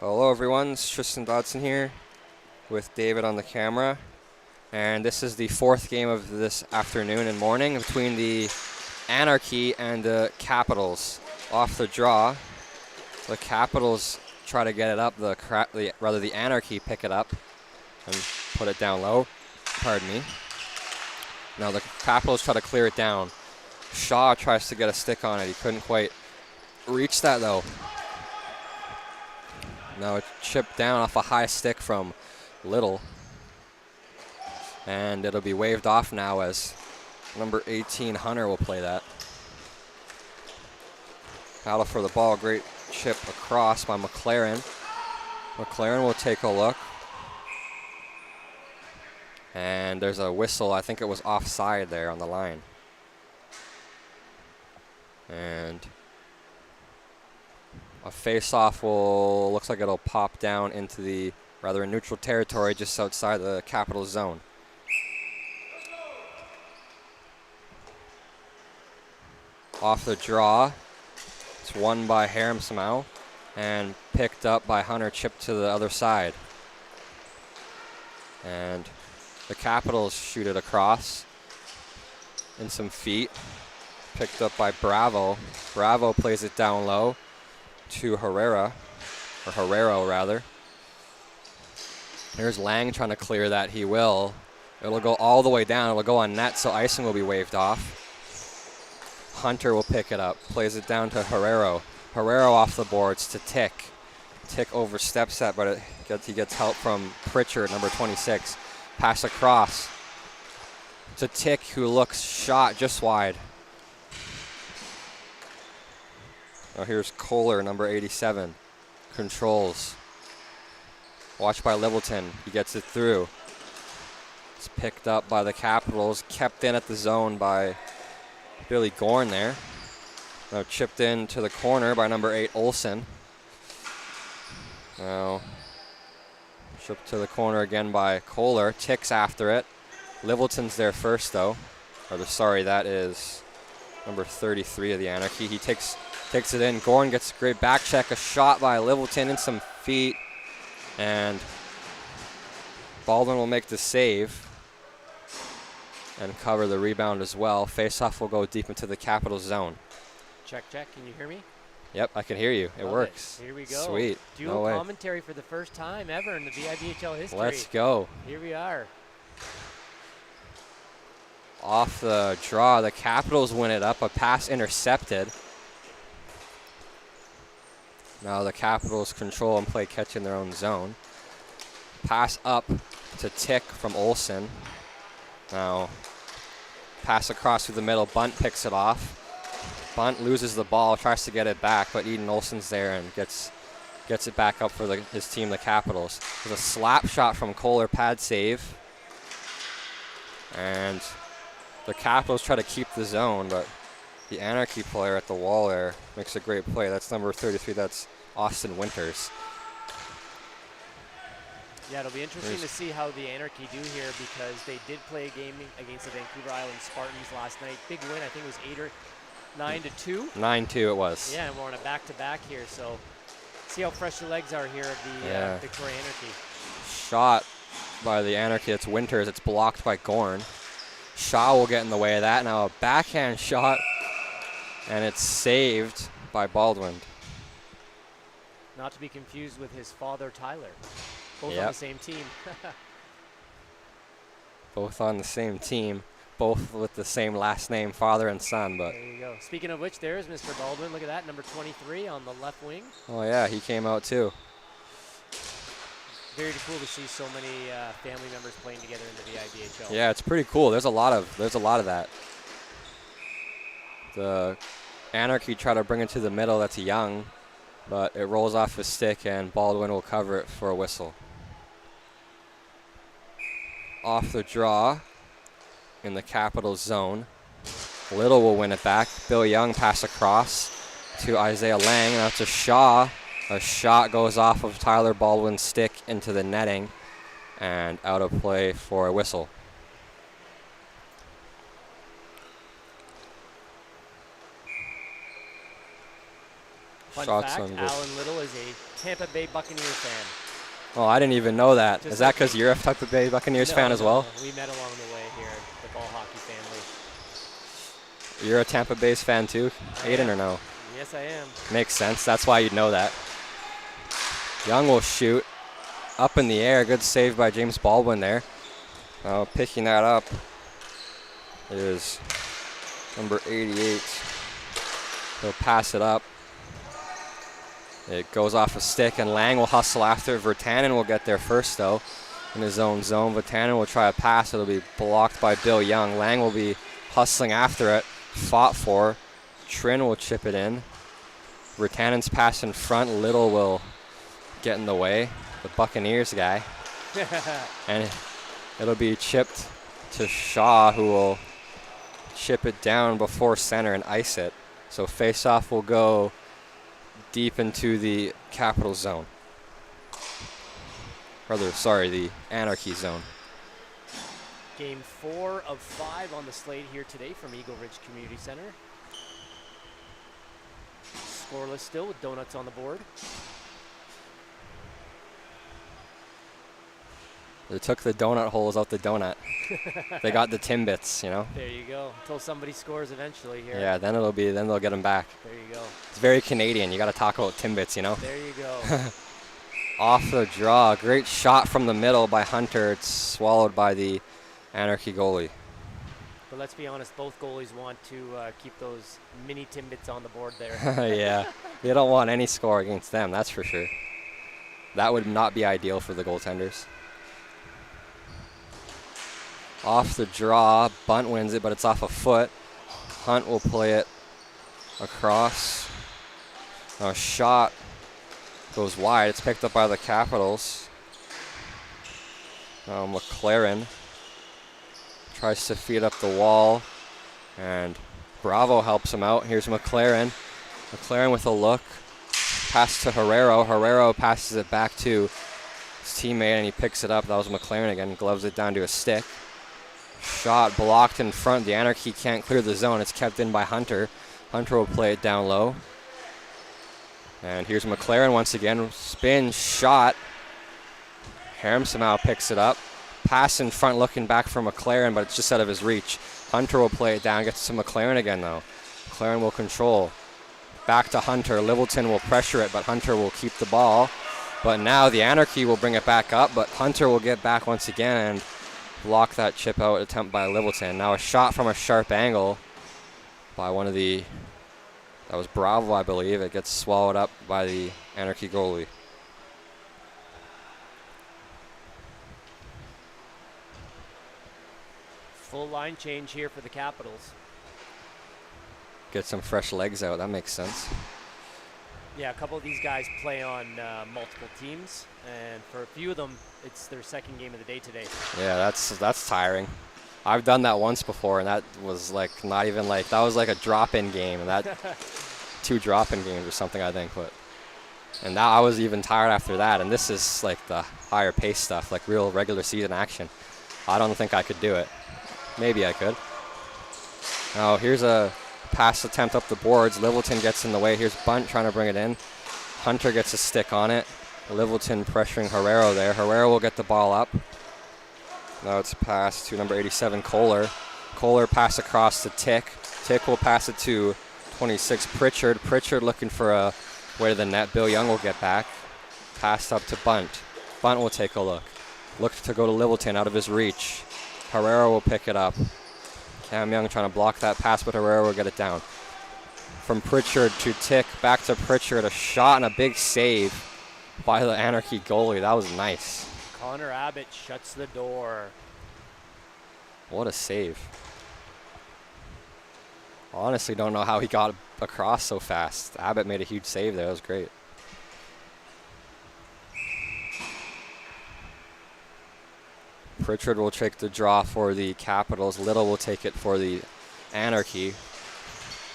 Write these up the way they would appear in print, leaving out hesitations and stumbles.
Hello everyone, it's Tristan Dodson here with David on the camera. And this is the fourth game of this afternoon and morning between the Anarchy and the Capitals. Off the draw, the Capitals try to get it up, the Anarchy pick it up and put it down low. Pardon me. Now the Capitals try to clear it down. Shaw tries to get a stick on it. He couldn't quite reach that though. Now it's chipped down off a high stick from Little. And it'll be waved off now as number 18, Hunter, will play that. Battle for the ball, great chip across by McLaren. McLaren will take a look. And there's a whistle, I think it was offside there on the line. And a face-off looks like it'll pop down into the rather neutral territory just outside the Capital zone. Off the draw, it's won by Harem somehow and picked up by Hunter, chipped to the other side. And the Capitals shoot it across in some feet, picked up by Bravo. Bravo plays it down low to Herrera, or Herrero rather. There's Lang trying to clear that. He will. It'll go all the way down. It'll go on net, so icing will be waved off. Hunter will pick it up, plays it down to Herrero. Herrero off the boards to Tick. Tick oversteps that, but he gets help from Pritchard, number 26. Pass across to Tick, who looks shot just wide. Now here's Kohler, number 87. Controls. Watched by Littleton. He gets it through. It's picked up by the Capitals. Kept in at the zone by Billy Gorn there. Now chipped in to the corner by number 8, Olsen. Now chipped to the corner again by Kohler. Ticks after it. Littleton's there first though. Sorry, that is number 33 of the Anarchy. He takes it in. Gorn gets a great back check. A shot by Littleton in some feet. And Baldwin will make the save and cover the rebound as well. Face-off will go deep into the Capital zone. Check, check. Can you hear me? Yep, I can hear you. It works. Here we go. Sweet. Dual commentary for the first time ever in the VIBHL history. Let's go. Here we are. Off the draw, the Capitals win it up. A pass intercepted. Now the Capitals control and play catch in their own zone. Pass up to Tick from Olsen. Now pass across through the middle. Bunt picks it off. Bunt loses the ball, tries to get it back, but Eden Olsen's there and gets it back up for his team, the Capitals. There's a slap shot from Kohler, pad save. And the Capitals try to keep the zone, but the Anarchy player at the wall there makes a great play. That's number 33. That's Austin Winters. Yeah, it'll be interesting to see how the Anarchy do here because they did play a game against the Vancouver Island Spartans last night. Big win. I think it was 9-2. 9-2 it was. Yeah, and we're on a back-to-back here. So see how fresh the legs are here of the Victoria Anarchy. Shot by the Anarchy. It's Winters. It's blocked by Gorn. Shaw will get in the way of that. Now a backhand shot, and it's saved by Baldwin. Not to be confused with his father, Tyler. Both on the same team. Both on the same team. Both with the same last name, father and son. But there you go. Speaking of which, there's Mr. Baldwin. Look at that, number 23 on the left wing. Oh yeah, he came out too. Very cool to see so many family members playing together in the VIBHL. Yeah, it's pretty cool. There's a lot of that. The Anarchy try to bring it to the middle. That's Young, but it rolls off his stick, and Baldwin will cover it for a whistle. Off the draw in the Capital zone. Little will win it back. Bill Young pass across to Isaiah Lang. Now to Shaw. A shot goes off of Tyler Baldwin's stick into the netting and out of play for a whistle. Fun Shots fact, on goal. Alan Little is a Tampa Bay Buccaneer fan. Oh, I didn't even know that. Just Is that like because you're a Tampa Bay Buccaneers fan as well? We met along the way here, the ball hockey family. You're a Tampa Bay's fan too, Aiden, or no? Yes, I am. Makes sense. That's why you'd know that. Young will shoot. Up in the air. Good save by James Baldwin there. Picking that up is number 88. He'll pass it up. It goes off a stick, and Lang will hustle after. Virtanen will get there first, though, in his own zone. Virtanen will try a pass. It'll be blocked by Bill Young. Lang will be hustling after it. Fought for. Trin will chip it in. Virtanen's pass in front. Little will get in the way. The Buccaneers guy. And it'll be chipped to Shaw, who will chip it down before center and ice it. So face-off will go deep into the Capital zone. The Anarchy zone. Game 4 of 5 on the slate here today from Eagle Ridge Community Center. Scoreless still with donuts on the board. They took the donut holes out the donut. They got the Timbits, you know. There you go. Until somebody scores eventually here. Yeah, then they'll get them back. There you go. It's very Canadian. You got to talk about Timbits, you know. There you go. Off the draw, great shot from the middle by Hunter. It's swallowed by the Anarchy goalie. But let's be honest, both goalies want to keep those mini Timbits on the board there. Yeah, they don't want any score against them, that's for sure. That would not be ideal for the goaltenders. Off the draw, Bunt wins it, but it's off a foot. Hunt will play it across. A shot goes wide. It's picked up by the Capitals. McLaren tries to feed up the wall, and Bravo helps him out. Here's McLaren. McLaren with a look. Pass to Herrero. Herrero passes it back to his teammate, and he picks it up. That was McLaren again. Gloves it down to a stick. Shot blocked in front. The Anarchy can't clear the zone. It's kept in by Hunter. Hunter will play it down low. And here's McLaren once again. Spin, shot. Harem somehow picks it up. Pass in front looking back for McLaren, but it's just out of his reach. Hunter will play it down. Gets to McLaren again, though. McLaren will control. Back to Hunter. Littleton will pressure it, but Hunter will keep the ball. But now the Anarchy will bring it back up, but Hunter will get back once again and block that chip out attempt by Littleton. Now a shot from a sharp angle by that was Bravo, I believe. It gets swallowed up by the Anarchy goalie. Full line change here for the Capitals. Get some fresh legs out. That makes sense. Yeah, a couple of these guys play on multiple teams, and for a few of them, it's their second game of the day today. Yeah, that's tiring. I've done that once before, and that was like not even like, that was like a drop-in game, and that 2 drop-in games or something, I think. And now I was even tired after that, and this is like the higher pace stuff, like real regular season action. I don't think I could do it. Maybe I could. Now here's a pass attempt up the boards. Littleton gets in the way. Here's Bunt trying to bring it in. Hunter gets a stick on it. Littleton pressuring Herrero there. Herrero will get the ball up. Now it's passed to number 87, Kohler. Kohler pass across to Tick. Tick will pass it to 26, Pritchard. Pritchard looking for a way to the net. Bill Young will get back. Pass up to Bunt. Bunt will take a look. Look to go to Littleton out of his reach. Herrero will pick it up. Cam Young trying to block that pass, but Herrera will get it down. From Pritchard to Tick, back to Pritchard. A shot and a big save by the Anarchy goalie. That was nice. Connor Abbott shuts the door. What a save. Honestly, don't know how he got across so fast. Abbott made a huge save there. That was great. Pritchard will take the draw for the Capitals. Little will take it for the Anarchy.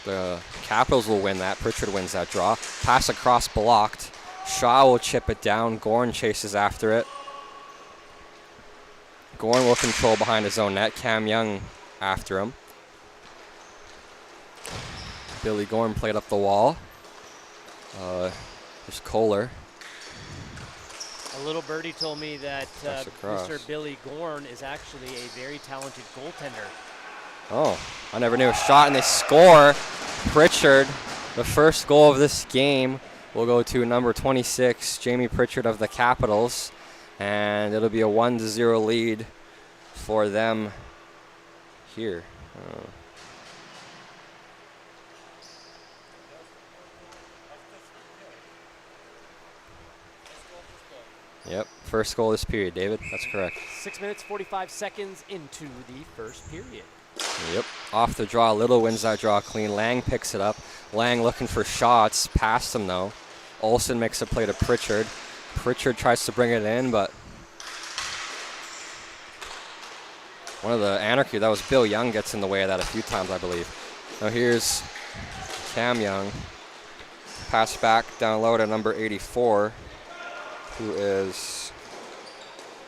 The Capitals will win that. Pritchard wins that draw. Pass across blocked. Shaw will chip it down. Gorn chases after it. Gorn will control behind his own net. Cam Young after him. Billy Gorn played up the wall. There's Kohler. A little birdie told me that Pass across. Mr. Billy Gorn is actually a very talented goaltender. Oh, I never knew. A shot, and they score. Pritchard, the first goal of this game, will go to number 26, Jamie Pritchard of the Capitals. And it'll be a 1-0 lead for them here. Yep, first goal this period, David. That's correct. 6 minutes, 45 seconds into the first period. Yep, off the draw. Little wins that draw clean. Lang picks it up. Lang looking for shots. Past him, though. Olsen makes a play to Pritchard. Pritchard tries to bring it in, but one of the Anarchy, that was Bill Young, gets in the way of that a few times, I believe. Now here's Cam Young. Pass back down low to number 84, who is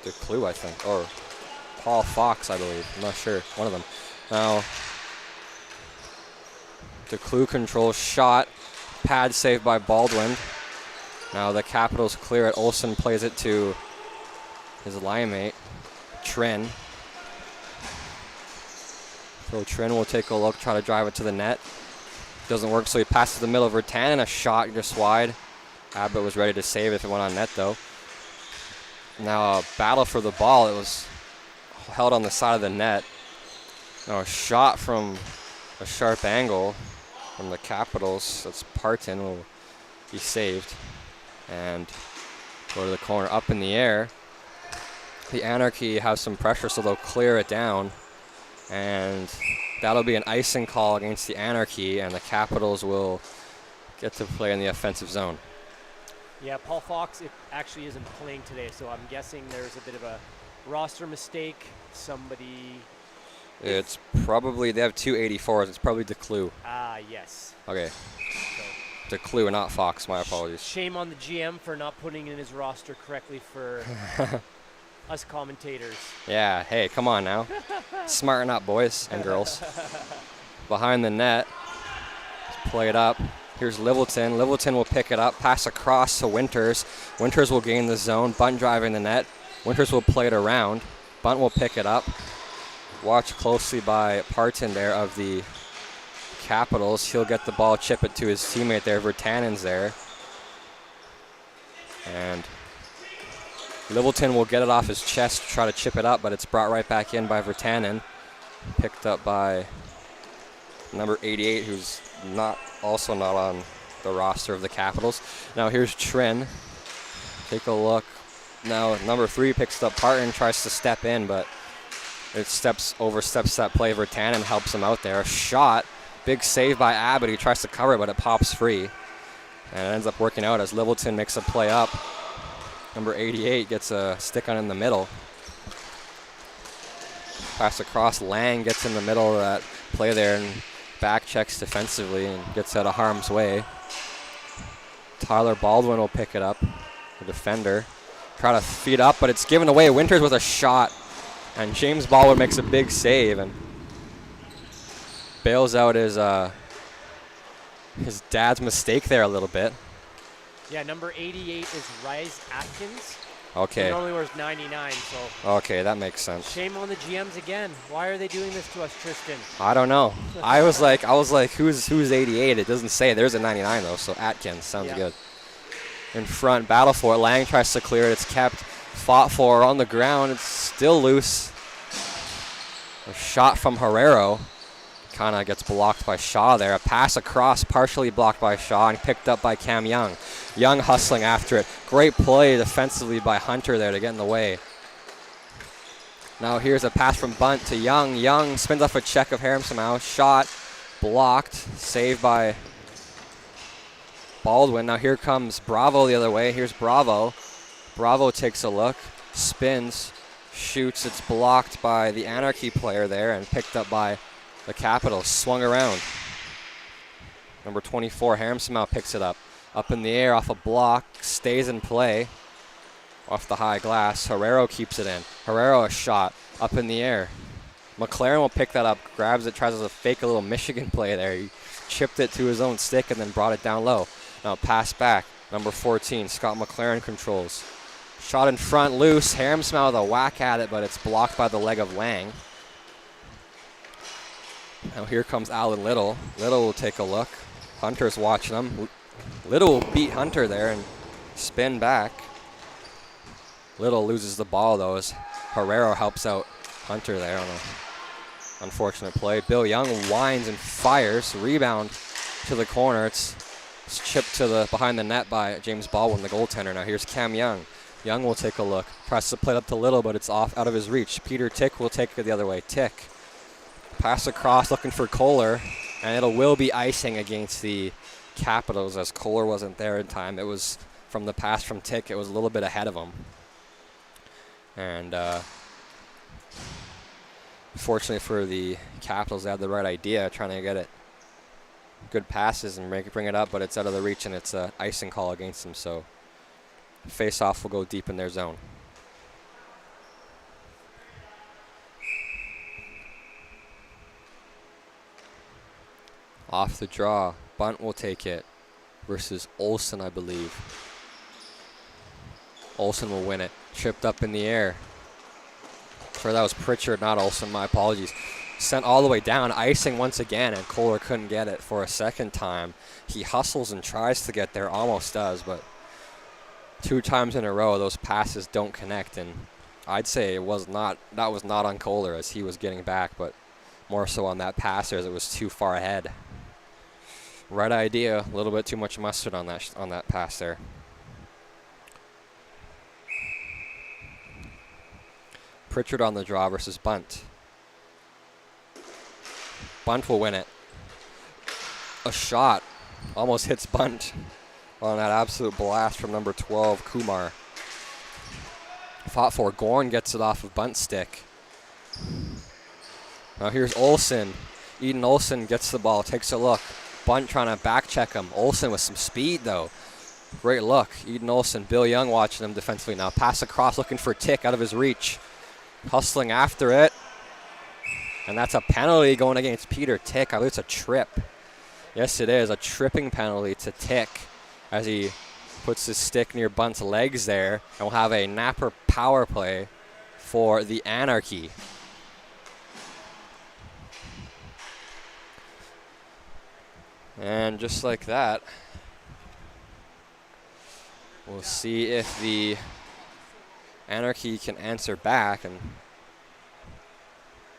DeClue, I think, or Paul Fox, I believe. I'm not sure. One of them. Now, DeClue controls shot. Pad saved by Baldwin. Now the Capitals clear it. Olsen plays it to his line mate, Trin. So Trin will take a look, try to drive it to the net. Doesn't work, so he passes the middle of Vertanen, and a shot just wide. Abbott was ready to save it if it went on net, though. Now a battle for the ball. It was held on the side of the net. Now a shot from a sharp angle from the Capitals. That's Parton, will be saved and go to the corner, up in the air. The Anarchy has some pressure, so they'll clear it down, and that'll be an icing call against the Anarchy, and the Capitals will get to play in the offensive zone. Yeah, Paul Fox actually isn't playing today, so I'm guessing there's a bit of a roster mistake. Somebody... It's probably, they have two 84s. It's probably DeClue. Ah, yes. Okay. So DeClue, not Fox. My apologies. shame on the GM for not putting in his roster correctly for us commentators. Yeah, hey, come on now. Smarten up, boys and girls. Behind the net. Play it up. Here's Littleton. Littleton will pick it up, pass across to Winters. Winters will gain the zone. Bunt driving the net. Winters will play it around. Bunt will pick it up. Watch closely by Parton there of the Capitals. He'll get the ball, chip it to his teammate there. Vertanen's there. And Littleton will get it off his chest, try to chip it up, but it's brought right back in by Vertanen. Picked up by number 88, who's also not on the roster of the Capitals. Now here's Trin. Take a look. Now number 3 picks up Parton, tries to step in, but it oversteps that play. Vertanen helps him out there. A shot, big save by Abbott. He tries to cover it, but it pops free. And it ends up working out as Littleton makes a play up. Number 88 gets a stick on in the middle. Pass across. Lang gets in the middle of that play there and back checks defensively and gets out of harm's way. Tyler Baldwin will pick it up, the defender. Try to feed up, but it's given away. Winters with a shot. And James Baldwin makes a big save and bails out his dad's mistake there a little bit. Yeah, number 88 is Rise Atkins. Okay. He normally wears 99, so. Okay, that makes sense. Shame on the GMs again. Why are they doing this to us, Tristan? I don't know. I was like, who's 88? It doesn't say. There's a 99 though, so Atkins sounds good. In front, battle for it. Lang tries to clear it. It's kept, fought for on the ground. It's still loose. A shot from Herrero kind of gets blocked by Shaw there. A pass across, partially blocked by Shaw and picked up by Cam Young. Young hustling after it. Great play defensively by Hunter there to get in the way. Now here's a pass from Bunt to Young. Young spins off a check of Harem somehow. Shot, blocked, saved by Baldwin. Now here comes Bravo the other way. Here's Bravo. Bravo takes a look, spins, shoots. It's blocked by the Anarchy player there and picked up by the Capitals. Swung around. Number 24, Harem picks it up. Up in the air off a block, stays in play. Off the high glass, Herrero keeps it in. Herrero a shot, up in the air. McLaren will pick that up, grabs it, tries to fake a little Michigan play there. He chipped it to his own stick and then brought it down low. Now pass back. Number 14, Scott McLaren controls. Shot in front, loose. Haremsmau with a whack at it, but it's blocked by the leg of Lang. Now here comes Alan Little. Little will take a look. Hunter's watching him. Little will beat Hunter there and spin back. Little loses the ball, though, as Herrero helps out Hunter there on an unfortunate play. Bill Young winds and fires. Rebound to the corner. It's chipped to the behind the net by James Baldwin, the goaltender. Now here's Cam Young. Young will take a look. Presses the plate up to Little, but it's off out of his reach. Peter Tick will take it the other way. Tick. Pass across, looking for Kohler, and it will be icing against the Capitals as Kohler wasn't there in time. It was from the pass from Tick. It was a little bit ahead of him. And fortunately for the Capitals, they had the right idea, trying to get it good passes and bring it up, but it's out of the reach, and it's an icing call against them. So face-off will go deep in their zone. Off the draw, Bunt will take it versus Olsen, I believe. Olsen will win it. Tripped up in the air. Sorry, that was Pritchard, not Olsen. My apologies. Sent all the way down, icing once again, and Kohler couldn't get it for a second time. He hustles and tries to get there, almost does, but 2 times in a row, those passes don't connect, and I'd say that was not on Kohler as he was getting back, but more so on that passer as it was too far ahead. Right idea, a little bit too much mustard on that pass there. Pritchard on the draw versus Bunt. Bunt will win it. A shot almost hits Bunt on that absolute blast from number 12, Kumar. Fought for. Gorn gets it off of Bunt's stick. Now here's Olsen. Eden Olsen gets the ball, takes a look. Bunt trying to back check him. Olsen with some speed, though. Great look. Eden Olsen, Bill Young watching him defensively now. Pass across, looking for Tick out of his reach. Hustling after it. And that's a penalty going against Peter Tick. I believe it's a trip. Yes, it is. A tripping penalty to Tick as he puts his stick near Bunt's legs there. And we'll have a napper power play for the Anarchy. And just like that, we'll see if the Anarchy can answer back and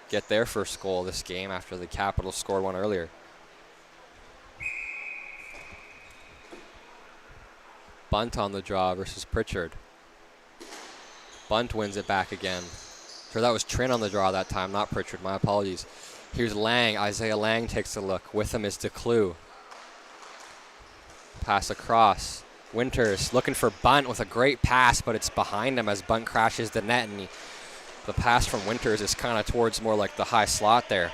get their first goal this game after the Capitals scored one earlier. Bunt on the draw versus Pritchard. Bunt wins it back again. So that was Trin on the draw that time, not Pritchard. My apologies. Here's Lang. Isaiah Lang takes a look. With him is DeClue. Pass across. Winters looking for Bunt with a great pass, but it's behind him as Bunt crashes the net, and the pass from Winters is kind of towards more like the high slot there.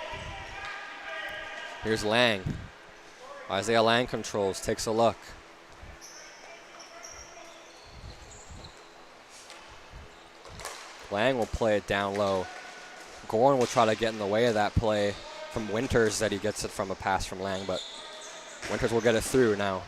Here's Lang. Isaiah Lang controls, takes a look. Lang will play it down low. Gorn will try to get in the way of that play from Winters that he gets it from a pass from Lang, but Winters will get it through now.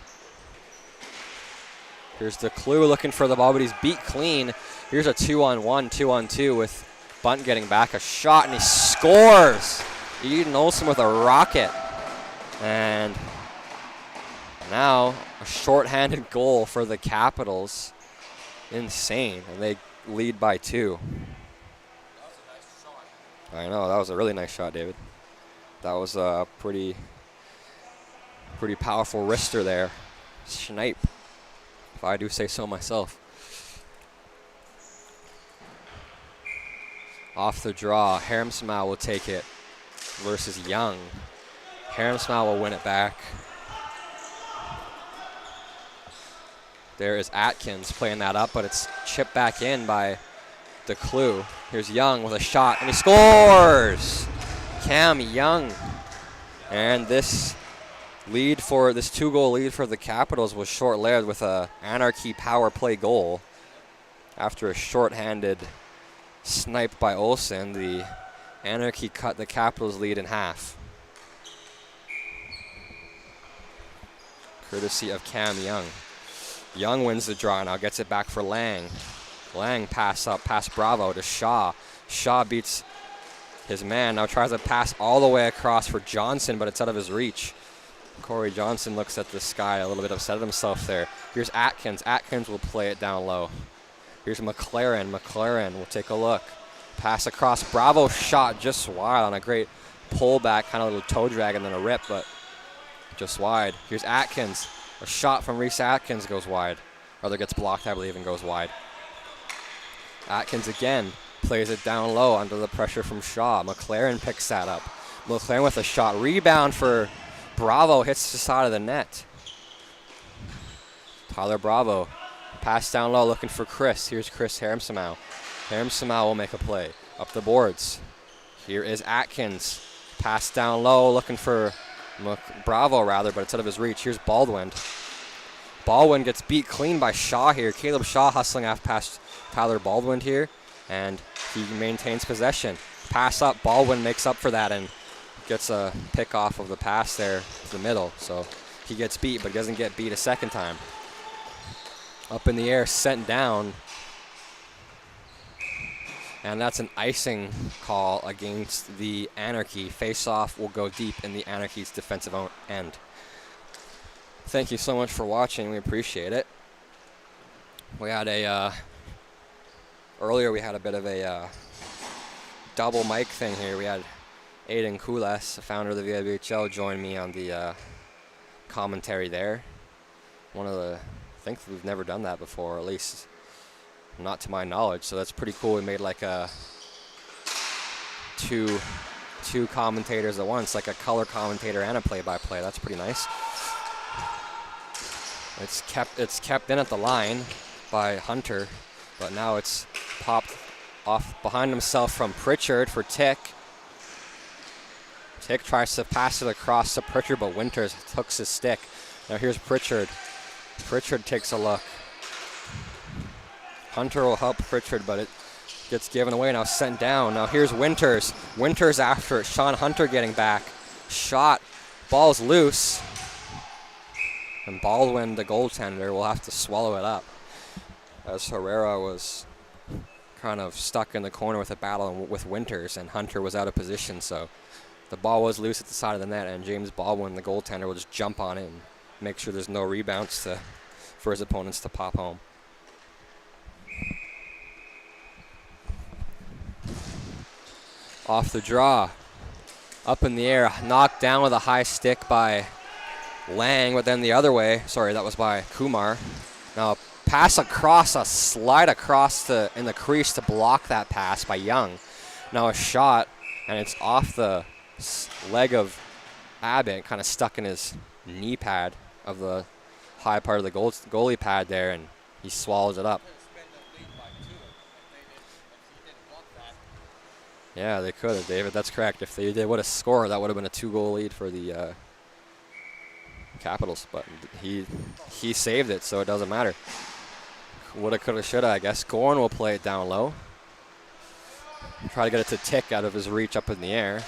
Here's DeClue looking for the ball, but he's beat clean. Here's a 2-on-1, 2-on-2 with Bunt getting back a shot, and he scores! Eden Olsen with a rocket. And now a shorthanded goal for the Capitals. Insane, and they lead by 2. I know, that was a really nice shot, David. That was a pretty powerful wrister there. Snipe, if I do say so myself. Off the draw, Haremsmau will take it versus Young. Haremsmau will win it back. There is Atkins playing that up, but it's chipped back in by DeClue. Here's Young with a shot, and he scores! Cam Young. And this 2-goal lead for the Capitals was short-lived with a Anarchy power play goal. After a short-handed snipe by Olsen, the Anarchy cut the Capitals lead in half. courtesy of Cam Young. Young wins the draw now, gets it back for Lang. Lang pass up, past Bravo to Shaw. Shaw beats his man, now tries to pass all the way across for Johnson, but it's out of his reach. Corey Johnson looks at the sky, a little bit upset at himself there. Here's Atkins. Atkins will play it down low. Here's McLaren. McLaren will take a look. Pass across. Bravo shot just wide on a great pullback, kind of a little toe drag and then a rip, but just wide. Here's Atkins. A shot from Reese Atkins goes wide. Or gets blocked, I believe, and goes wide. Atkins again plays it down low under the pressure from Shaw. McLaren picks that up. McLaren with a shot. Rebound for Bravo, hits the side of the net. Tyler Bravo. Pass down low, looking for Chris. Here's Chris Haramsamau. Haramsamau will make a play. Up the boards. Here is Atkins. Pass down low, looking for Bravo, rather, but it's out of his reach. Here's Baldwin. Baldwin gets beat clean by Shaw here. Caleb Shaw hustling off past Tyler Baldwin here, and he maintains possession. Pass up, Baldwin makes up for that and gets a pick off of the pass there to the middle. So he gets beat, but doesn't get beat a second time. Up in the air, sent down. And that's an icing call against the Anarchy. Face-off will go deep in the Anarchy's defensive end. Thank you so much for watching. We appreciate it. We had earlier we had a bit of a double mic thing here. We had Aiden Kulas, the founder of the VIBHL, join me on the commentary there. I think we've never done that before, at least not to my knowledge, so that's pretty cool. We made like a two commentators at once, like a color commentator and a play-by-play. That's pretty nice. It's kept in at the line by Hunter, but now it's popped off behind himself from Pritchard for Tick. Tick tries to pass it across to Pritchard, but Winters hooks his stick. Now here's Pritchard. Pritchard takes a look. Hunter will help Pritchard, but it gets given away. Now sent down. Now here's Winters. Winters after it. Sean Hunter getting back. Shot. Ball's loose. And Baldwin, the goaltender, will have to swallow it up, as Herrera was kind of stuck in the corner with a battle with Winters, and Hunter was out of position. So the ball was loose at the side of the net, and James Baldwin, the goaltender, will just jump on it and make sure there's no rebounds for his opponents to pop home. Off the draw. Up in the air. Knocked down with a high stick by Lang, but then the other way. Sorry, that was by Kumar. Now pass across, a slide across in the crease to block that pass by Young. Now a shot, and it's off the leg of Abbott, kind of stuck in his knee pad of the high part of the goalie pad there, and he swallows it up. Yeah, they could have, David. That's correct. If they would have scored, that would have been a 2-goal lead for the Capitals. But he saved it, so it doesn't matter. Woulda, coulda, shoulda, I guess. Gorn will play it down low. Try to get it to Tick out of his reach up in the air.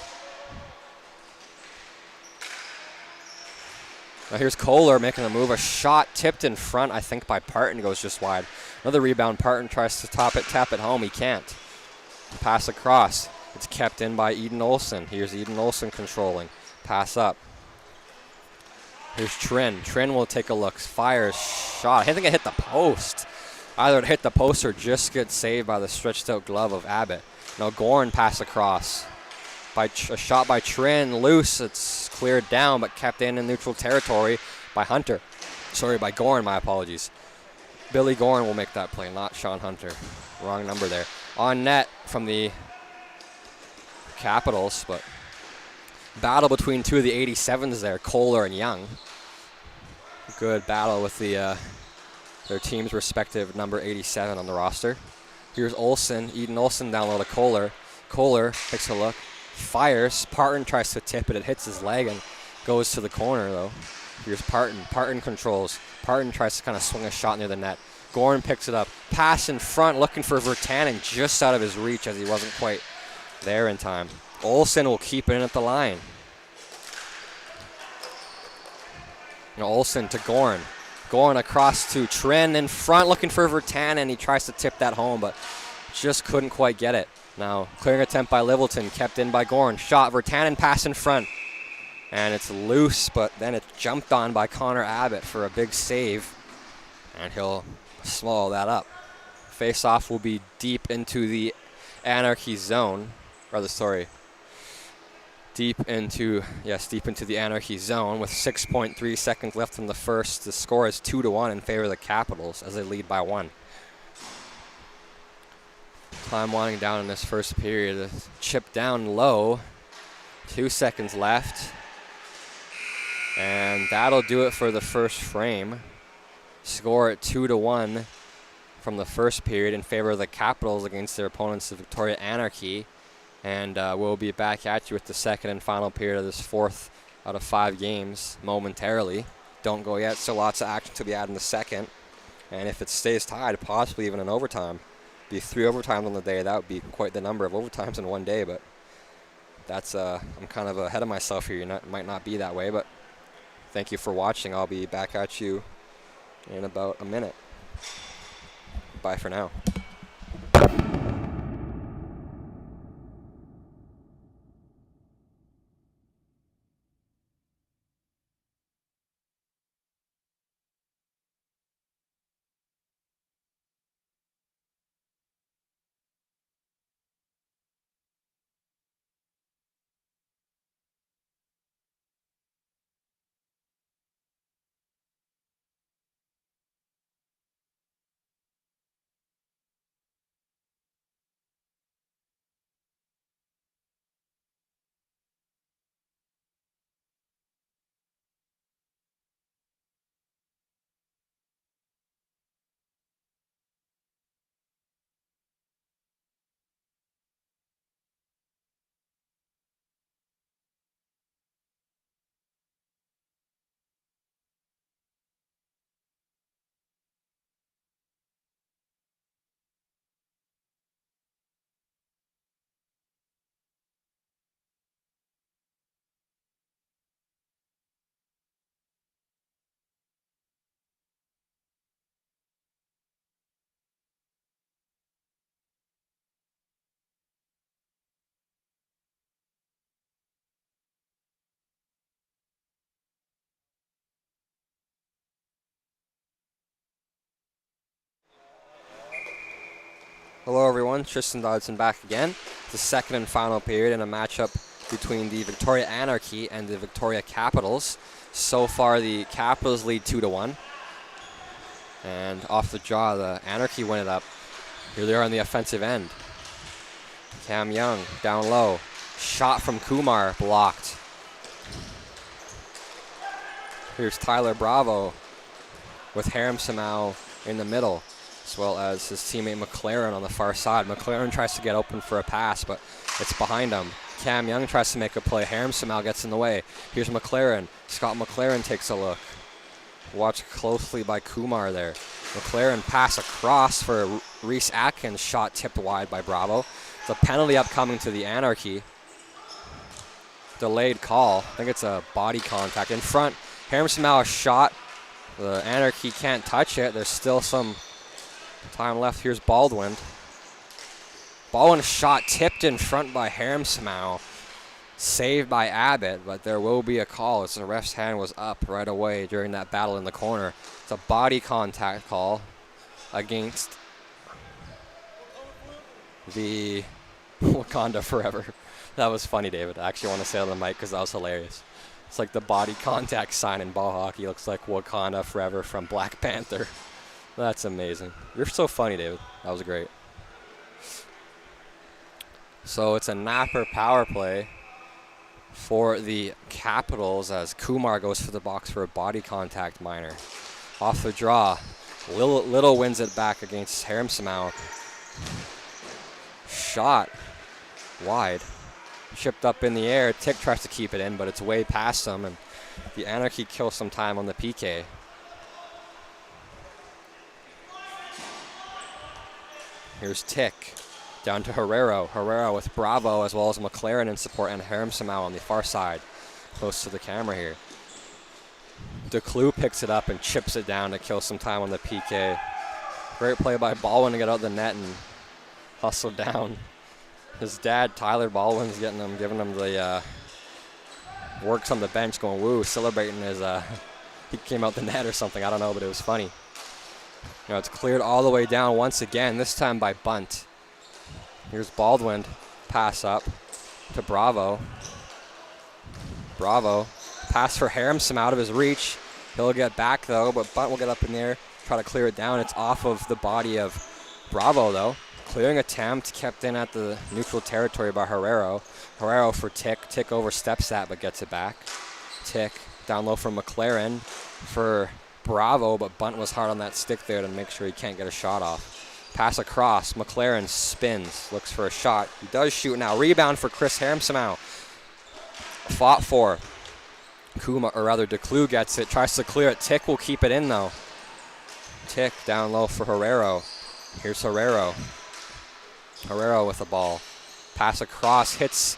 Now here's Kohler making a move. A shot tipped in front, I think, by Parton, goes just wide. Another rebound. Parton tries to tap it home. He can't. Pass across. It's kept in by Eden Olsen. Here's Eden Olsen controlling. Pass up. Here's Trin. Trin will take a look. Fires. Shot. I think it hit the post. Either it hit the post or just gets saved by the stretched out glove of Abbott. Now Gorn pass across. A shot by Trin. Loose. It's cleared down but kept in neutral territory by Hunter. Sorry, by Gorn. My apologies. Billy Gorn will make that play, not Sean Hunter. Wrong number there. On net from the Capitals, but battle between two of the 87s there, Kohler and Young. Good battle with their team's respective number 87 on the roster. Here's Olsen, Eden Olsen down low to Kohler. Kohler takes a look, fires. Parton tries to tip it. It hits his leg and goes to the corner, though. Here's Parton. Parton controls. Parton tries to kind of swing a shot near the net. Gorn picks it up. Pass in front, looking for Virtanen, just out of his reach as he wasn't quite there in time. Olsen will keep it in at the line. And Olsen to Gorn. Gorn across to Trin in front, looking for Virtanen. He tries to tip that home, but just couldn't quite get it. Now, clearing attempt by Littleton, kept in by Gorn. Shot, Virtanen pass in front. And it's loose, but then it's jumped on by Connor Abbott for a big save. And he'll swallow that up. Face-off will be deep into the Anarchy zone. Deep into the Anarchy zone with 6.3 seconds left in the first. The score is 2-1 in favor of the Capitals as they lead by 1. Time winding down in this first period. Chip down low. 2 seconds left. And that'll do it for the first frame. Score at 2-1 from the first period in favor of the Capitals against their opponents, the Victoria Anarchy. And we'll be back at you with the second and final period of this 4th out of 5 games momentarily. Don't go yet, so lots of action to be had in the second. And if it stays tied, possibly even an overtime. Be 3 overtimes on the day. That would be quite the number of overtimes in one day, but that's I'm kind of ahead of myself here. It might not be that way, but thank you for watching. I'll be back at you in about a minute. Bye for now. Hello everyone, Tristan Dodson back again. The second and final period in a matchup between the Victoria Anarchy and the Victoria Capitals. So far the Capitals lead 2-1. And off the draw, the Anarchy win it up. Here they are on the offensive end. Cam Young down low. Shot from Kumar, blocked. Here's Tyler Bravo with Harem Samau in the middle, as well as his teammate McLaren on the far side. McLaren tries to get open for a pass, but it's behind him. Cam Young tries to make a play. Harem Samau gets in the way. Here's McLaren. Scott McLaren takes a look. Watched closely by Kumar there. McLaren pass across for Reese Atkins. Shot tipped wide by Bravo. It's a penalty upcoming to the Anarchy. Delayed call. I think it's a body contact. In front, Harem Samau shot. The Anarchy can't touch it. There's still some time left. Here's Baldwin. Baldwin shot tipped in front by Harem Samau. Saved by Abbott, but there will be a call as the ref's hand was up right away during that battle in the corner. It's a body contact call against the Wakanda Forever. That was funny, David. I actually want to say it on the mic because that was hilarious. It's like the body contact sign in ball hockey. Looks like Wakanda Forever from Black Panther. That's amazing. You're so funny, David. That was great. So it's a napper power play for the Capitals as Kumar goes for the box for a body contact minor. Off the draw, Little wins it back against Harem Samau. Shot wide. Chipped up in the air. Tick tries to keep it in, but it's way past him, and the Anarchy kills some time on the PK. Here's Tick. Down to Herrero. Herrero with Bravo as well as McLaren in support and Harem Samau on the far side. Close to the camera here. DeClue picks it up and chips it down to kill some time on the PK. Great play by Baldwin to get out the net and hustle down. His dad, Tyler Baldwin's giving him the works on the bench, going woo, celebrating his he came out the net or something. I don't know, but it was funny. It's cleared all the way down once again, this time by Bunt. Here's Baldwin, pass up to Bravo. Bravo, pass for Haremson out of his reach. He'll get back though, but Bunt will get up in there, try to clear it down. It's off of the body of Bravo though. Clearing attempt, kept in at the neutral territory by Herrero. Herrero for Tick. Tick oversteps that, but gets it back. Tick down low from McLaren for Bravo, but Bunt was hard on that stick there to make sure he can't get a shot off. Pass across. McLaren spins, looks for a shot. He does shoot now. Rebound for Chris Haremson. Fought for. DeClue gets it. Tries to clear it. Tick will keep it in though. Tick down low for Herrero. Here's Herrero. Herrero with the ball. Pass across, hits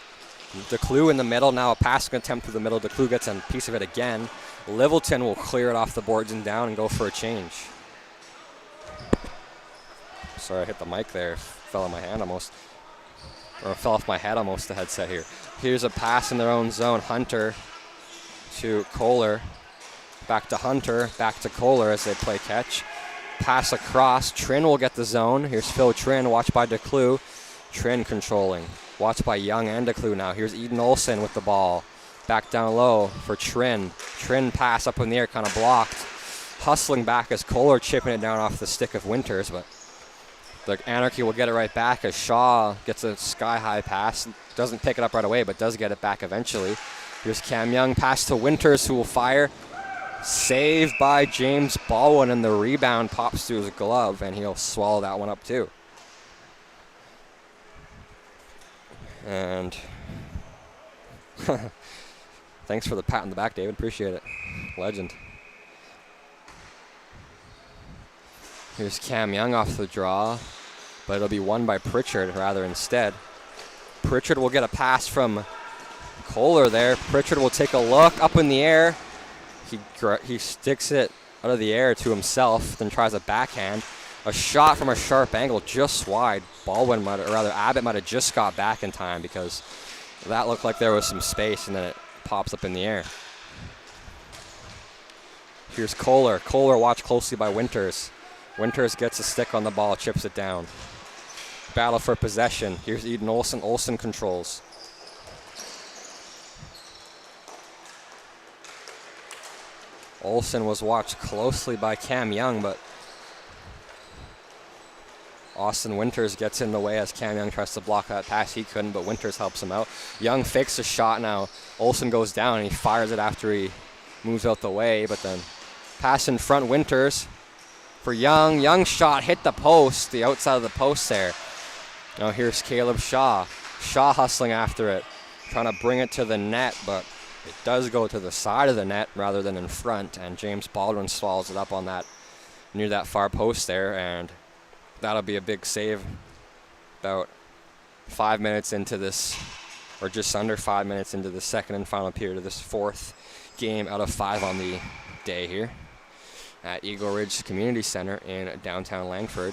DeClue in the middle. Now a passing attempt through the middle. DeClue gets a piece of it again. Littleton will clear it off the boards and down and go for a change. Sorry, I hit the mic there. Fell on my hand almost. Or fell off my head almost, the headset here. Here's a pass in their own zone. Hunter to Kohler. Back to Hunter. Back to Kohler as they play catch. Pass across. Trin will get the zone. Here's Phil Trin, watched by DeClue. Trin controlling. Watched by Young and DeClue now. Here's Eden Olsen with the ball. Back down low for Trin. Trin pass up in the air, kind of blocked. Hustling back as Kohler chipping it down off the stick of Winters, but the Anarchy will get it right back as Shaw gets a sky-high pass. Doesn't pick it up right away, but does get it back eventually. Here's Cam Young, pass to Winters, who will fire. Saved by James Baldwin, and the rebound pops to his glove, and he'll swallow that one up too. And thanks for the pat on the back, David. Appreciate it. Legend. Here's Cam Young off the draw, but it'll be won by Pritchard rather instead. Pritchard will get a pass from Kohler there. Pritchard will take a look up in the air. He sticks it out of the air to himself, then tries a backhand. A shot from a sharp angle just wide. Abbott might have just got back in time because that looked like there was some space, and then it pops up in the air. Here's Kohler. Kohler watched closely by Winters. Winters gets a stick on the ball, chips it down. Battle for possession. Here's Eden Olsen. Olsen controls. Olsen was watched closely by Cam Young, but Austin Winters gets in the way as Cam Young tries to block that pass. He couldn't, but Winters helps him out. Young fakes a shot now. Olsen goes down, and he fires it after he moves out the way, but then pass in front, Winters for Young. Young shot hit the post, the outside of the post there. Now here's Caleb Shaw. Shaw hustling after it, trying to bring it to the net, but it does go to the side of the net rather than in front, and James Baldwin swallows it up on that, near that far post there, and that'll be a big save. About 5 minutes into this, or just under 5 minutes into the second and final period of this fourth game out of 5 on the day here at Eagle Ridge Community Center in downtown Langford,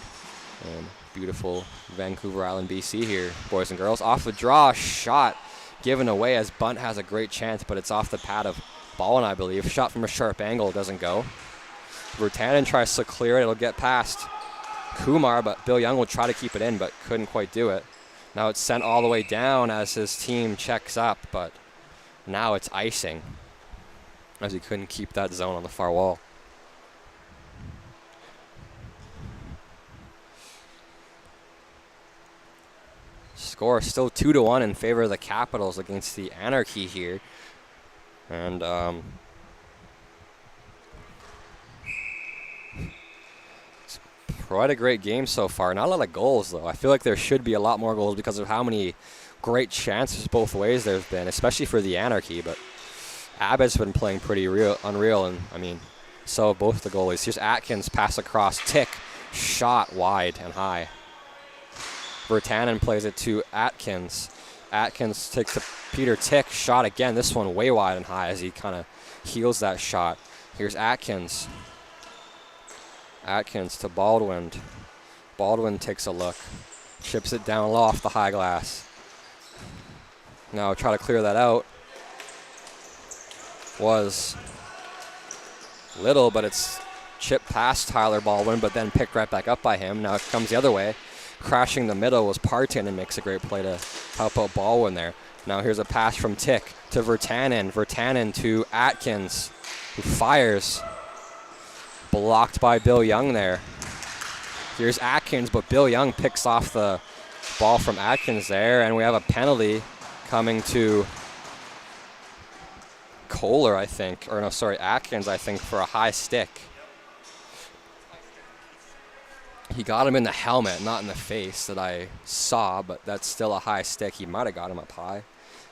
in beautiful Vancouver Island, BC here, boys and girls. Off the draw, shot given away as Bunt has a great chance, but it's off the pad of Baldwin, I believe. Shot from a sharp angle, doesn't go. Vertanen tries to clear it. It'll get past Kumar, but Bill Young will try to keep it in, but couldn't quite do it. Now it's sent all the way down as his team checks up, but now it's icing as he couldn't keep that zone on the far wall. Score still 2-1 in favor of the Capitals against the Anarchy here. And it's quite a great game so far. Not a lot of goals, though. I feel like there should be a lot more goals because of how many great chances both ways there's been, especially for the Anarchy. But Abbott's been playing pretty unreal, and I mean, so have both the goalies. Here's Atkins, pass across, Tick, shot wide and high. Vertanen plays it to Atkins. Atkins takes to Peter Tick, shot again. This one way wide and high as he kind of heals that shot. Here's Atkins. Atkins to Baldwin. Baldwin takes a look. Chips it down low off the high glass. Now try to clear that out. Was little, but it's chipped past Tyler Baldwin, but then picked right back up by him. Now it comes the other way. Crashing the middle was Partin and makes a great play to help out Baldwin there. Now here's a pass from Tick to Virtanen. Virtanen to Atkins, who fires. Blocked by Bill Young there. Here's Atkins, but Bill Young picks off the ball from Atkins there, and we have a penalty coming to Kohler, I think. Or no, sorry, Atkins, I think, for a high stick. He got him in the helmet, not in the face that I saw, but that's still a high stick. He might have got him up high.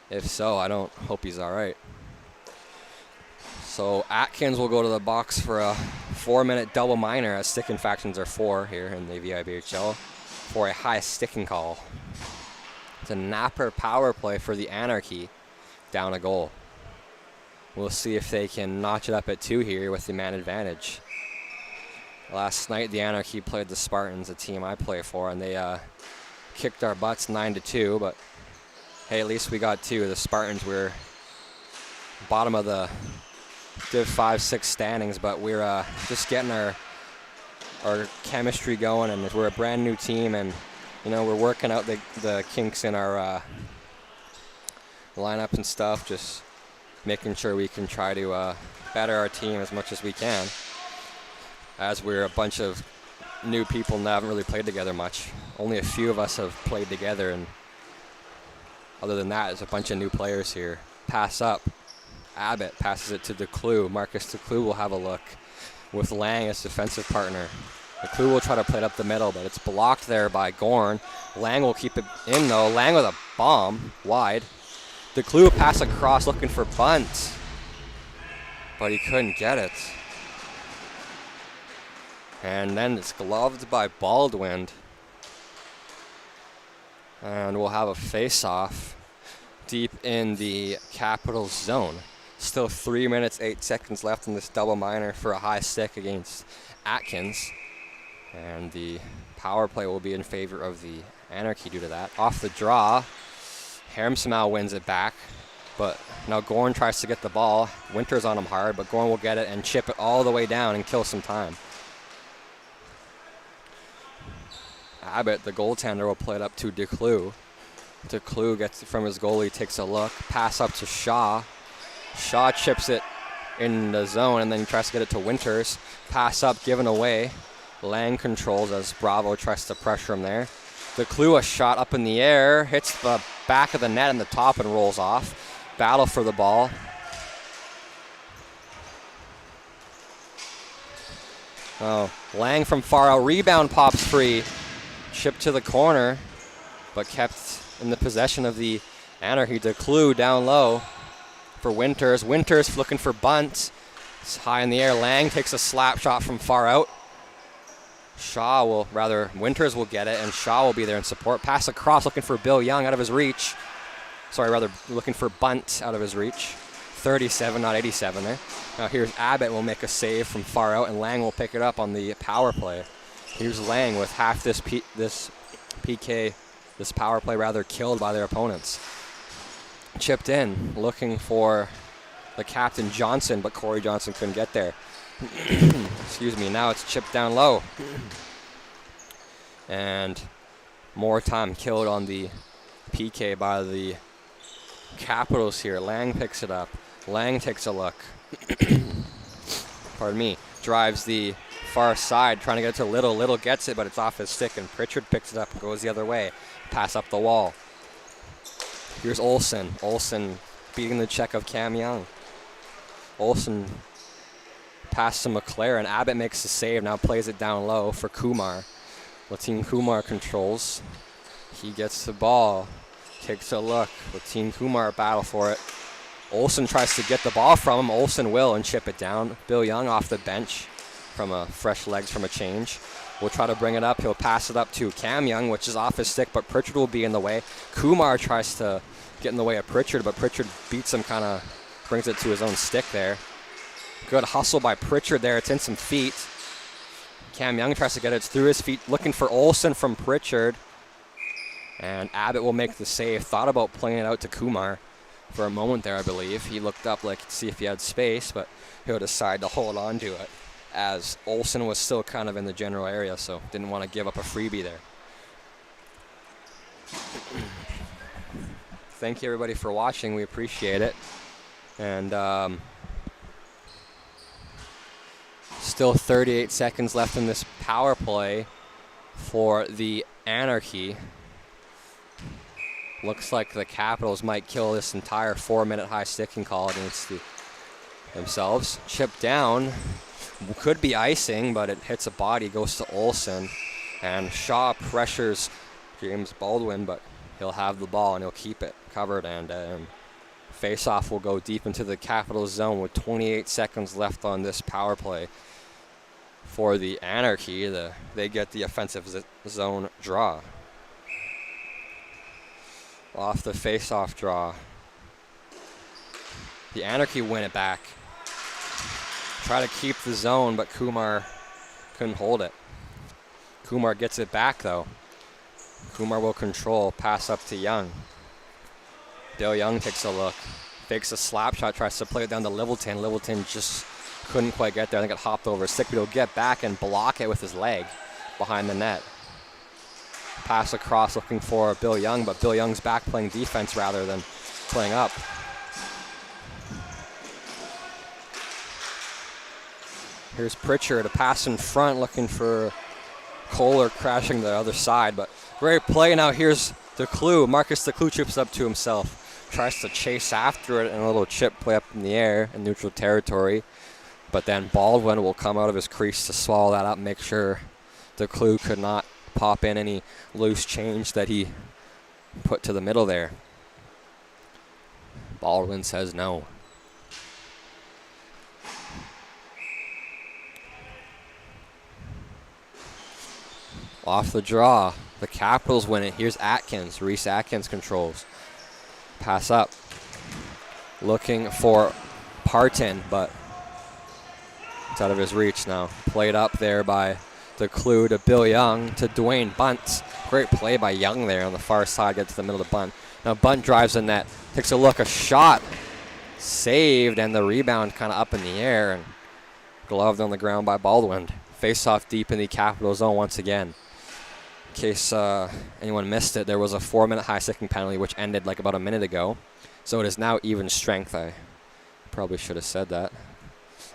If so, I don't hope he's all right. So Atkins will go to the box for a 4-minute double minor, as stick infractions are 4 here in the VIBHL, for a high sticking call. It's a napper power play for the Anarchy, down a goal. We'll see if they can notch it up at 2 here with the man advantage. Last night, the Anarchy played the Spartans, a team I play for, and they kicked our butts 9-2, but hey, at least we got 2. The Spartans were bottom of the Div 5-6 standings, but we're just getting our chemistry going, and we're a brand new team, and you know, we're working out the kinks in our lineup and stuff, just making sure we can try to better our team as much as we can, as we're a bunch of new people and haven't really played together much. Only a few of us have played together, and other than that, there's a bunch of new players here. Pass up. Abbott passes it to DeClue. Marcus DeClue will have a look with Lang as defensive partner. DeClue will try to play it up the middle, but it's blocked there by Gorn. Lang will keep it in, though. Lang with a bomb wide. DeClue pass across looking for bunt, but he couldn't get it. And then it's gloved by Baldwin. And we'll have a face-off deep in the Capitals zone. Still 3 minutes, 8 seconds left in this double minor for a high stick against Atkins. And the power play will be in favor of the Anarchy due to that. Off the draw, Harem somehow wins it back. But now Gorn tries to get the ball. Winter's on him hard, but Gorn will get it and chip it all the way down and kill some time. Abbott, the goaltender, will play it up to DeClue. DeClue gets it from his goalie, takes a look. Pass up to Shaw. Shaw chips it in the zone, and then he tries to get it to Winters. Pass up, given away. Lang controls as Bravo tries to pressure him there. DeClue, a shot up in the air, hits the back of the net and the top and rolls off. Battle for the ball. Oh, Lang from far out. Rebound pops free. Chip to the corner, but kept in the possession of the Anarchy. DeClue down low for Winters. Winters looking for bunt. It's high in the air. Lang takes a slap shot from far out. Winters will get it, and Shaw will be there in support. Pass across looking for Bill Young out of his reach. Looking for bunt out of his reach. 37, not 87 there. Now here's Abbott will make a save from far out, and Lang will pick it up on the power play. Here's Lang with half this power play killed by their opponents. Chipped in, looking for the captain Johnson, but Corey Johnson couldn't get there. Excuse me, now it's chipped down low. And more time killed on the PK by the Capitals here. Lang picks it up. Lang takes a look. Pardon me. Drives the far side, trying to get it to Little. Little gets it, but it's off his stick, and Pritchard picks it up and goes the other way. Pass up the wall. Here's Olsen. Olsen beating the check of Cam Young. Olsen pass to McLaren. Abbott makes the save, now plays it down low for Kumar. Latin Kumar controls. He gets the ball, takes a look. Latin Kumar battle for it. Olsen tries to get the ball from him. Olsen will and chip it down. Bill Young off the bench from a fresh legs from a change. Will try to bring it up. He'll pass it up to Cam Young, which is off his stick, but Pritchard will be in the way. Kumar tries to get in the way of Pritchard, but Pritchard beats him, kind of brings it to his own stick there. Good hustle by Pritchard there. It's in some feet. Cam Young tries to get it. It's through his feet. Looking for Olsen from Pritchard. And Abbott will make the save. Thought about playing it out to Kumar for a moment there, I believe. He looked up like to see if he had space, but he'll decide to hold on to it as Olsen was still kind of in the general area, so didn't want to give up a freebie there. Thank you, everybody, for watching. We appreciate it. And still 38 seconds left in this power play for the Anarchy. Looks like the Capitals might kill this entire 4-minute high sticking call against themselves. Chip down. Could be icing, but it hits a body, goes to Olsen. And Shaw pressures James Baldwin, but he'll have the ball and he'll keep it covered. And face-off will go deep into the Capitals zone with 28 seconds left on this power play. For the Anarchy, they get the offensive zone draw. Off the face-off draw. The Anarchy win it back. Try to keep the zone, but Kumar couldn't hold it. Kumar gets it back, though. Kumar will control, pass up to Young. Dale Young takes a look. Fakes a slap shot, tries to play it down to Littleton. Littleton just couldn't quite get there. I think it hopped over his stick, but he'll get back and block it with his leg behind the net. Pass across looking for Bill Young, but Bill Young's back playing defense rather than playing up. Here's Pritchard, a pass in front looking for Kohler crashing the other side, but great play. Now here's DeClue. Marcus DeClue chips up to himself. Tries to chase after it and a little chip play up in the air in neutral territory. But then Baldwin will come out of his crease to swallow that up and make sure DeClue could not pop in any loose change that he put to the middle there. Baldwin says no. Off the draw, the Capitals win it. Here's Atkins. Reese Atkins controls. Pass up. Looking for Parton, but it's out of his reach now. Played up there by DeClue to Bill Young to Dwayne Bunt. Great play by Young there on the far side. Gets to the middle of Bunt. Now Bunt drives the net. Takes a look. A shot. Saved, and the rebound kind of up in the air and gloved on the ground by Baldwin. Face off deep in the Capital zone once again. In case anyone missed it, there was a 4-minute high sticking penalty which ended like about a minute ago. So it is now even strength. I probably should have said that.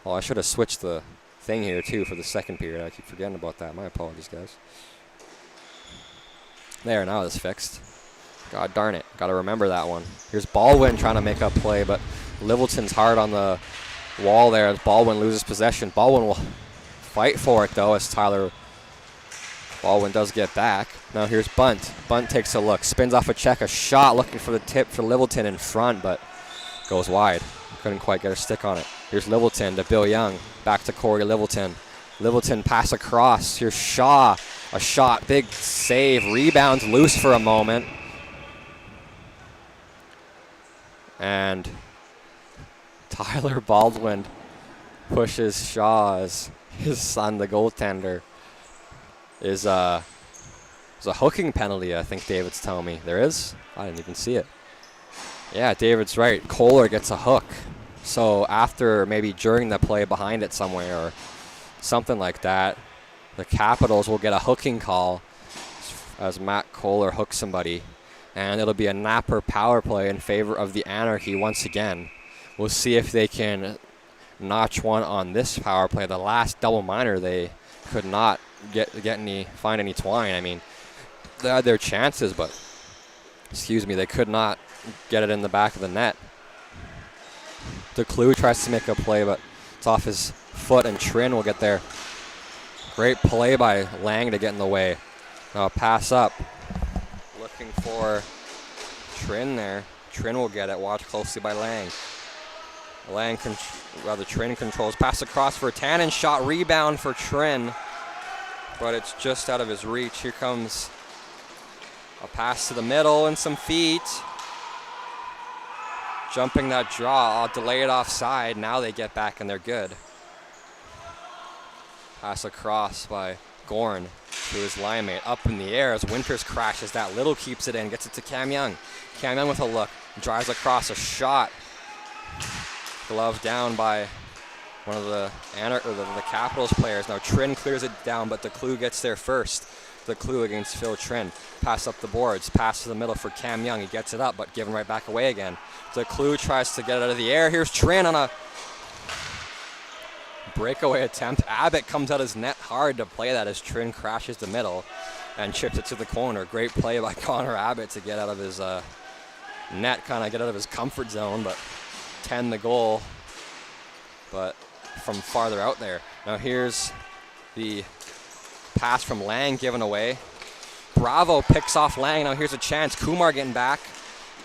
Oh, I should have switched the thing here too for the second period. I keep forgetting about that. My apologies, guys. There, now it's fixed. God darn it. Got to remember that one. Here's Baldwin trying to make a play, but Littleton's hard on the wall there as Baldwin loses possession. Baldwin will fight for it, though, as Baldwin does get back. Now here's Bunt. Bunt takes a look. Spins off a check. A shot looking for the tip for Littleton in front, but goes wide. Couldn't quite get a stick on it. Here's Littleton to Bill Young. Back to Corey Littleton. Littleton pass across. Here's Shaw. A shot. Big save. Rebounds loose for a moment. And Tyler Baldwin pushes Shaw as his son, the goaltender, is a hooking penalty, I think David's telling me. There is? I didn't even see it. Yeah, David's right. Kohler gets a hook. So after, maybe during the play behind it somewhere or something like that, the Capitals will get a hooking call as Matt Kohler hooks somebody. And it'll be a napper power play in favor of the Anarchy once again. We'll see if they can notch one on this power play. The last double minor, they could not find any twine. I mean, they had their chances, but they could not get it in the back of the net. DeClue tries to make a play, but it's off his foot, and Trin will get there. Great play by Lang to get in the way. Now pass up. Looking for Trin there. Trin will get it. Watch closely by Lang. Trin controls. Pass across for Tannen. Shot rebound for Trin. But it's just out of his reach. Here comes a pass to the middle and some feet. jumping that draw. I'll delay it offside. Now they get back and they're good. Pass across by Gorn to his line mate. Up in the air as Winters crashes that. Little keeps it in. Gets it to Cam Young. Cam Young with a look. Drives across a shot. Glove down by one of the Capitals players. Now Trin clears it down, but DeClue gets there first. DeClue against Phil Trin. Pass up the boards. Pass to the middle for Cam Young. He gets it up, but given right back away again. DeClue tries to get it out of the air. Here's Trin on a breakaway attempt. Abbott comes out his net hard to play that as Trin crashes the middle and chips it to the corner. Great play by Connor Abbott to get out of his net, kind of get out of his comfort zone, but 10 the goal, but from farther out there. Now here's the pass from Lang given away. Bravo picks off Lang. Now here's a chance. Kumar getting back.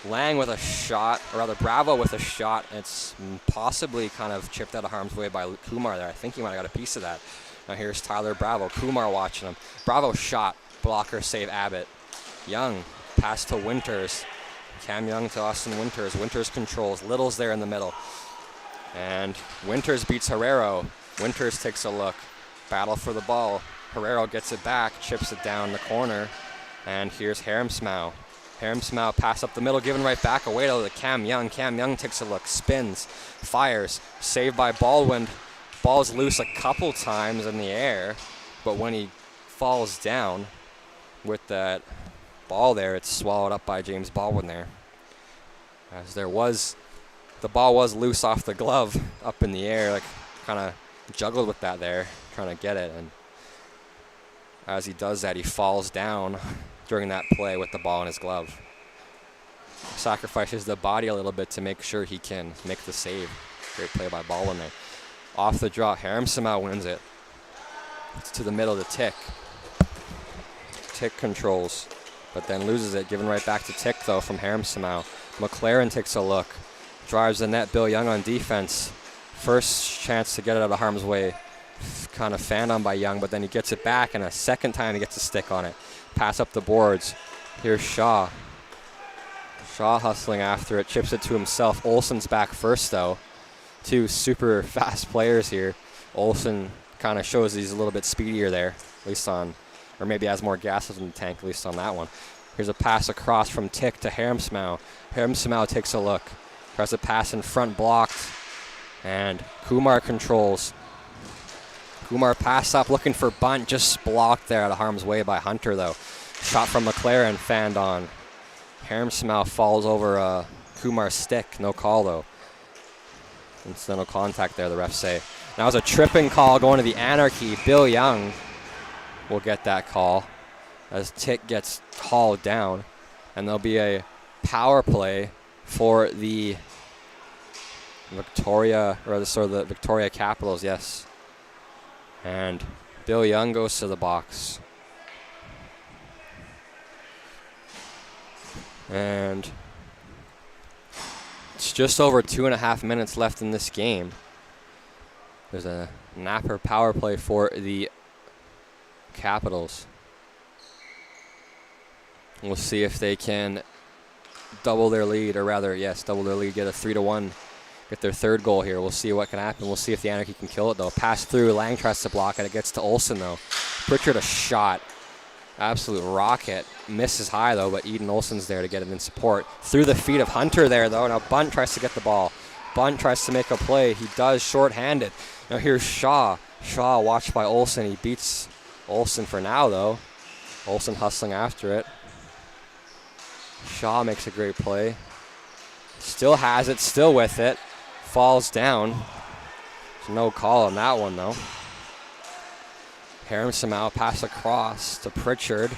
Lang with a shot, or rather Bravo with a shot. It's possibly kind of chipped out of harm's way by Kumar there. I think he might have got a piece of that. Now here's Tyler Bravo. Kumar watching him. Bravo shot. Blocker save Abbott. Young pass to Winters. Cam Young to Austin Winters. Winters controls. Little's there in the middle. And Winters beats Herrero. Winters takes a look. Battle for the ball. Herrero gets it back. Chips it down the corner. And here's Haremsmau. Haremsmau pass up the middle, given right back away to Cam Young. Cam Young takes a look, spins, fires, saved by Baldwin. Ball's loose a couple times in the air, but when he falls down with that ball there, it's swallowed up by James Baldwin there. As the ball was loose off the glove up in the air, like kind of juggled with that there, trying to get it. And as he does that, he falls down during that play with the ball in his glove. Sacrifices the body a little bit to make sure he can make the save. Great play by Baldwin there. Off the draw, Haremsmau wins it. It's to the middle to Tick. Tick controls, but then loses it. Given right back to Tick, though, from Haremsmau. McLaren takes a look. Drives the net. Bill Young on defense. First chance to get it out of harm's way. Kind of fanned on by Young, but then he gets it back, and a second time he gets a stick on it. Pass up the boards. Here's Shaw. Shaw hustling after it. Chips it to himself. Olsen's back first, though. Two super fast players here. Olsen kind of shows he's a little bit speedier there, at least on, or maybe has more gases in the tank, at least on that one. Here's a pass across from Tick to Haremsmau. Haremsmau takes a look. Tries a pass in front, blocked. And Kumar controls. Kumar pass up, looking for bunt, just blocked there out of harm's way by Hunter, though. Shot from McLaren, fanned on. Haremsmau falls over Kumar's stick. No call, though. Incidental contact there, the refs say. Now it's a tripping call going to the Anarchy. Bill Young will get that call as Tick gets hauled down. And there'll be a power play for the Victoria Capitals, yes. And Bill Young goes to the box. And it's just over 2.5 minutes left in this game. There's a napper power play for the Capitals. We'll see if they can double their lead, or rather, yes, double their lead, get a 3-1. Get their third goal here. We'll see what can happen. We'll see if the Anarchy can kill it, though. Pass through. Lang tries to block it. It gets to Olsen, though. Pritchard a shot. Absolute rocket. Misses high, though, but Eden Olsen's there to get it in support. Through the feet of Hunter there, though. Now Bunt tries to get the ball. Bunt tries to make a play. He does, short-handed. Now here's Shaw. Shaw watched by Olsen. He beats Olsen for now, though. Olsen hustling after it. Shaw makes a great play. Still has it, still with it. Falls down. There's no call on that one, though. Haremsmau pass across to Pritchard.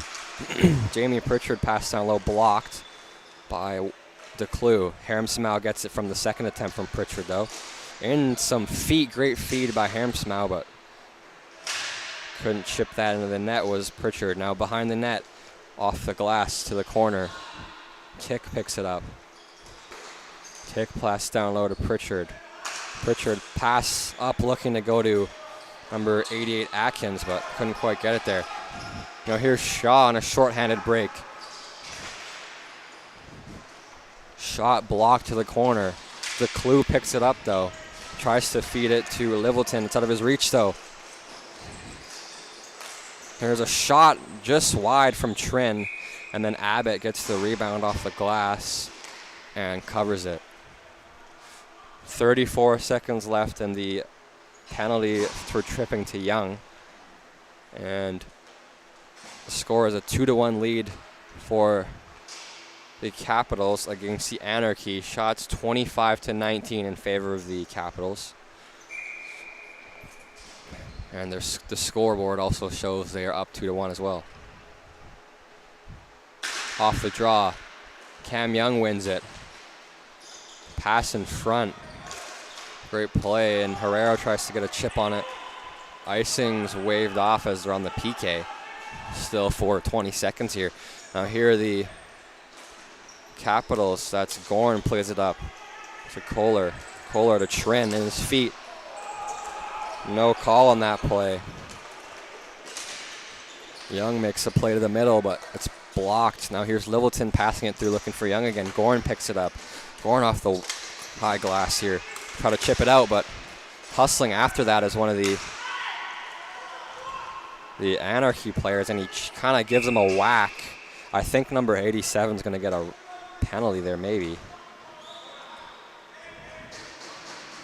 Jamie Pritchard passed down low, blocked by DeClue. Haremsmau gets it from the second attempt from Pritchard, though. In some feet, great feed by Haremsmau, but couldn't chip that into the net was Pritchard. Now behind the net, off the glass to the corner. Tick picks it up. Tick pass down low to Pritchard. Pritchard pass up looking to go to number 88 Atkins, but couldn't quite get it there. Now here's Shaw on a short-handed break. Shot blocked to the corner. The Clue picks it up though. Tries to feed it to Littleton. It's out of his reach though. There's a shot just wide from Trin, and then Abbott gets the rebound off the glass and covers it. 34 seconds left and the penalty for tripping to Young. And the score is a 2-1 lead for the Capitals against the Anarchy. Shots 25-19 in favor of the Capitals. And the scoreboard also shows they are up 2-1 as well. Off the draw, Cam Young wins it. Pass in front. Great play, and Herrera tries to get a chip on it. Icing's waved off as they're on the PK. Still for 20 seconds here. Now here are the Capitals. That's Gorn plays it up to Kohler. Kohler to Trin in his feet. No call on that play. Young makes a play to the middle, but it's blocked. Now here's Littleton passing it through, looking for Young again. Gorn picks it up. Gorn off the high glass here. Try to chip it out, but hustling after that is one of the Anarchy players, and he kind of gives him a whack. I think number 87 is going to get a penalty there, maybe.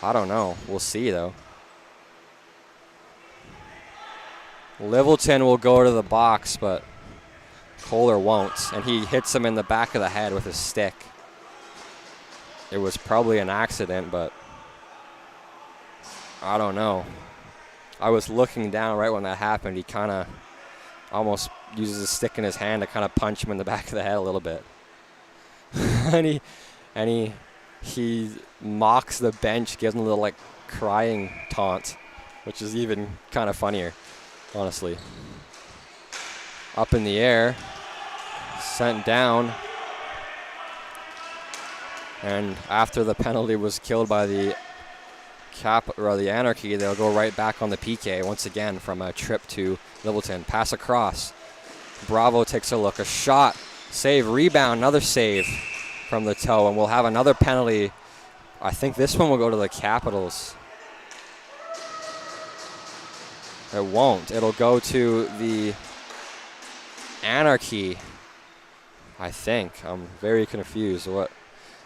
I don't know. We'll see, though. Littleton will go to the box, but Kohler won't, and he hits him in the back of the head with his stick. It was probably an accident, but I don't know. I was looking down right when that happened. He kind of almost uses his stick in his hand to kind of punch him in the back of the head a little bit. and he mocks the bench, gives him a little like crying taunt, which is even kind of funnier, honestly. Up in the air, sent down. And after the penalty was killed by the Anarchy, they'll go right back on the PK once again from a trip to Littleton. Pass across. Bravo takes a look. A shot. Save. Rebound. Another save from the toe. And we'll have another penalty. I think this one will go to the Capitals. It won't. It'll go to the Anarchy, I think. I'm very confused.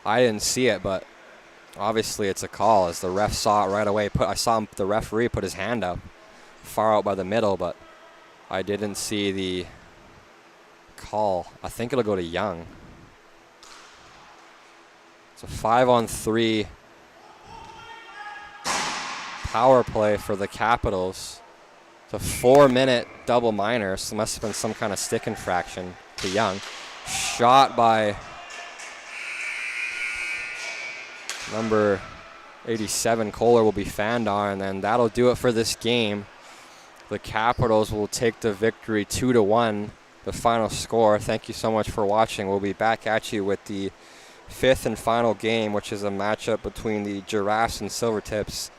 I didn't see it, but obviously it's a call, as the ref saw it right away. I saw the referee put his hand up far out by the middle, but I didn't see the call. I think it'll go to Young. It's a 5-on-3 power play for the Capitals. It's a 4-minute double minor, so it must have been some kind of stick infraction to Young. Shot by number 87, Kohler, will be fanned on, and then that'll do it for this game. The Capitals will take the victory 2-1, the final score. Thank you so much for watching. We'll be back at you with the 5th and final game, which is a matchup between the Giraffes and Silvertips